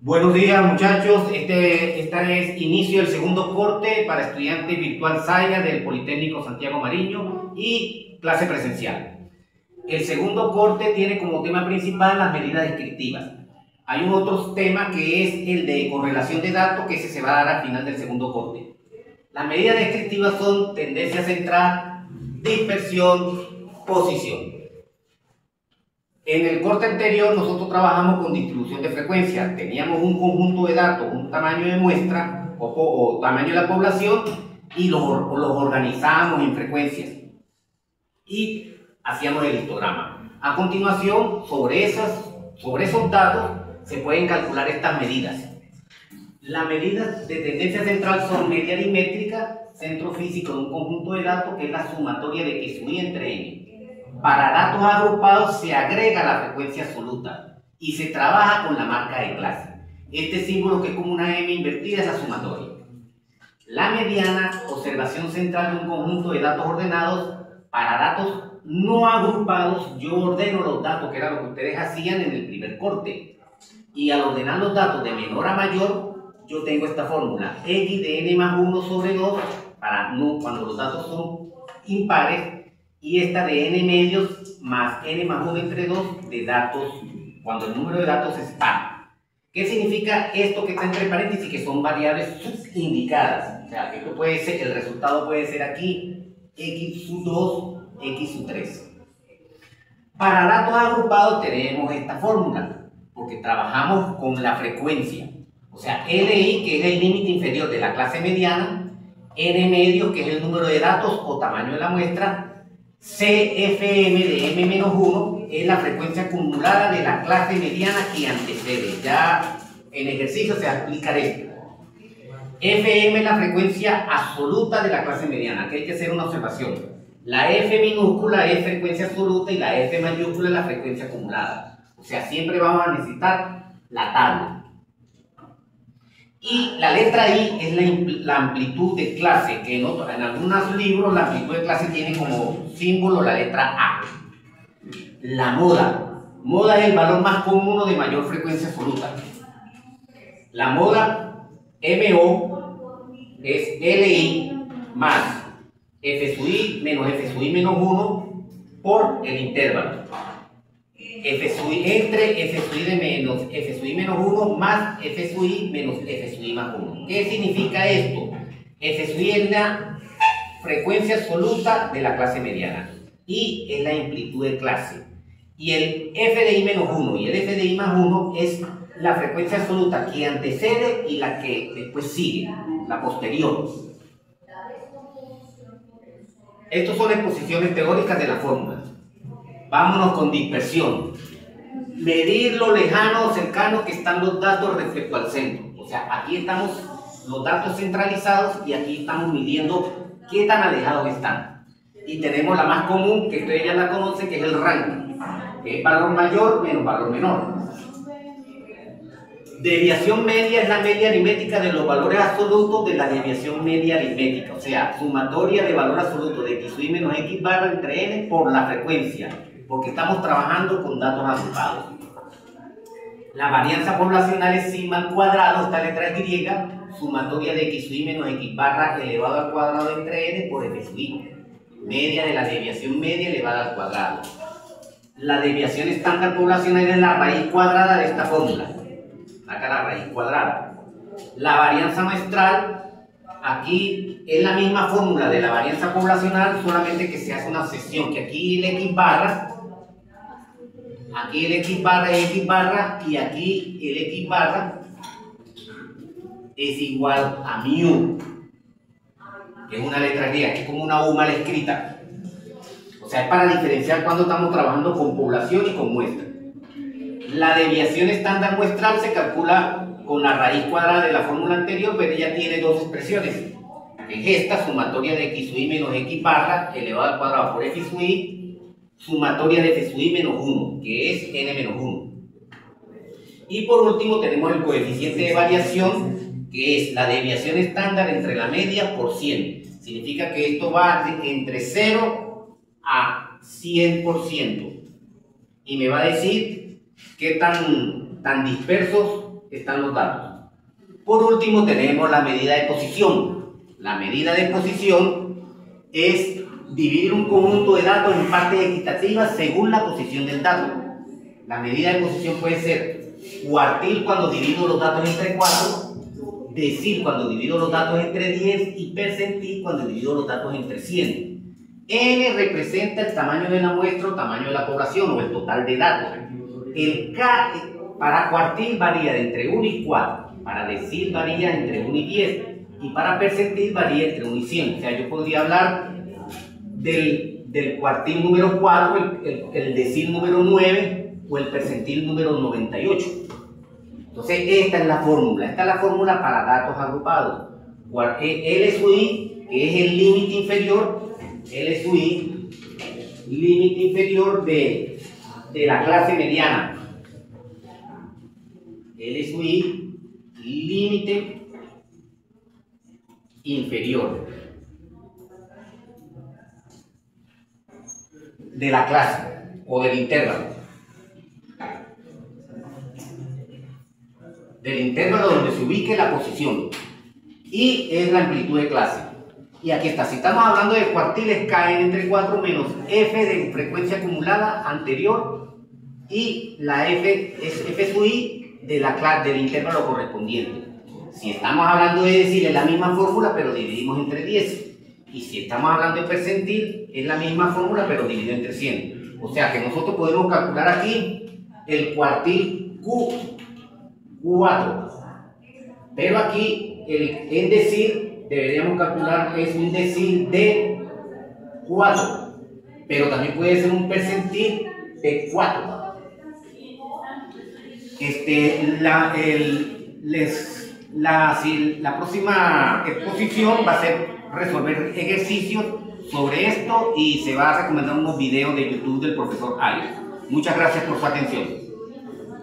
Buenos días muchachos, esta es inicio del segundo corte para estudiantes virtual SAIA del Politécnico Santiago Mariño y clase presencial. El segundo corte tiene como tema principal las medidas descriptivas. Hay un otro tema que es el de correlación de datos, que ese se va a dar al final del segundo corte. Las medidas descriptivas son tendencia central, dispersión, posición. En el corte anterior nosotros trabajamos con distribución de frecuencia. Teníamos un conjunto de datos, un tamaño de muestra o tamaño de la población y los organizábamos en frecuencias y hacíamos el histograma. A continuación, sobre esos datos se pueden calcular estas medidas. Las medidas de tendencia central son media aritmétrica, centro físico de un conjunto de datos, que es la sumatoria de X y entre N. Para datos agrupados se agrega la frecuencia absoluta y se trabaja con la marca de clase. Este símbolo, que es como una M invertida, es la sumatoria. La mediana, observación central de un conjunto de datos ordenados. Para datos no agrupados, yo ordeno los datos, que era lo que ustedes hacían en el primer corte. Y al ordenar los datos de menor a mayor, yo tengo esta fórmula: X de n más 1 sobre 2, cuando los datos son impares, y esta de n medios más n más 1 entre 2 de datos cuando el número de datos es par. ¿Qué significa esto que está entre paréntesis? Que son variables subindicadas. O sea, esto puede ser, el resultado puede ser aquí x sub 2, x sub 3. Para datos agrupados tenemos esta fórmula, porque trabajamos con la frecuencia. O sea, LI, que es el límite inferior de la clase mediana, n medios, que es el número de datos o tamaño de la muestra, CFM de m-1 es la frecuencia acumulada de la clase mediana que antecede. Ya en ejercicio se va a explicar esto. FM es la frecuencia absoluta de la clase mediana. Aquí hay que hacer una observación. La F minúscula es frecuencia absoluta y la F mayúscula es la frecuencia acumulada. O sea, siempre vamos a necesitar la tabla. Y la letra I es la amplitud de clase, que en algunos libros la amplitud de clase tiene como símbolo la letra A. La moda. Moda es el valor más común o de mayor frecuencia absoluta. La moda MO es LI más F sub I menos F sub I menos 1 por el intervalo. F sub I entre F sub I de menos F sub I menos 1 más F sub I menos F sub I más 1. ¿Qué significa esto? F sub I es la frecuencia absoluta de la clase mediana. I es la amplitud de clase. Y el F de I menos 1 y el F de I más 1 es la frecuencia absoluta que antecede y la que después sigue, la posterior. Estas son exposiciones teóricas de la fórmula. Vámonos con dispersión. Medir lo lejano o cercano que están los datos respecto al centro. O sea, aquí estamos los datos centralizados y aquí estamos midiendo qué tan alejados están. Y tenemos la más común, que ustedes ya la conocen, que es el rango, que es valor mayor menos valor menor. Deviación media es la media aritmética de los valores absolutos de la deviación media aritmética. O sea, sumatoria de valor absoluto de x sub i menos x barra entre n por la frecuencia, porque estamos trabajando con datos agrupados. La varianza poblacional es sigma al cuadrado, esta letra es griega, sumatoria de x sub i menos x barra elevado al cuadrado entre n por f sub i. Media de la deviación media elevada al cuadrado. La deviación estándar poblacional es la raíz cuadrada de esta fórmula. Acá la raíz cuadrada. La varianza muestral, aquí es la misma fórmula de la varianza poblacional, solamente que se hace una obsesión, que aquí el x barra es x barra y aquí el x barra es igual a mu, que es una letra griega, que es como una U mal escrita. O sea, es para diferenciar cuando estamos trabajando con población y con muestra. La deviación estándar muestral se calcula con la raíz cuadrada de la fórmula anterior, pero ella tiene dos expresiones. Es esta, sumatoria de x sub i menos x barra elevado al cuadrado por f sub i, sumatoria de f sub i menos 1, que es n menos 1. Y por último tenemos el coeficiente de variación, que es la deviación estándar entre la media por 100. Significa que esto va entre 0 a 100%. Y me va a decir qué tan dispersos están los datos. Por último tenemos la medida de posición. La medida de posición es dividir un conjunto de datos en partes equitativas según la posición del dato. La medida de posición puede ser cuartil cuando divido los datos entre 4, decil cuando divido los datos entre 10 y percentil cuando divido los datos entre 100. N representa el tamaño de la muestra o tamaño de la población o el total de datos. El K para cuartil varía de entre 1 y 4, para decil varía entre 1 y 10 y para percentil varía entre 1 y 100. O sea, yo podría hablar del cuartil número 4, el decil número 9 o el percentil número 98. Entonces esta es la fórmula para datos agrupados. L sub I, que es el límite inferior, L sub I, límite inferior de la clase mediana. L sub I, límite inferior de la clase o del intervalo. Del intervalo donde se ubique la posición. Y es la amplitud de clase. Y aquí está, si estamos hablando de cuartiles, Kn entre 4 menos f de frecuencia acumulada anterior y la f es f sub i del intervalo correspondiente. Si estamos hablando de decil es la misma fórmula pero dividimos entre 10. Y si estamos hablando de percentil es la misma fórmula pero dividido entre 100. O sea que nosotros podemos calcular aquí el cuartil Q4. Pero aquí en decil deberíamos calcular es un decil de 4. Pero también puede ser un percentil de 4. La próxima exposición va a ser resolver ejercicios sobre esto y se va a recomendar unos videos de YouTube del profesor Alex. Muchas gracias por su atención.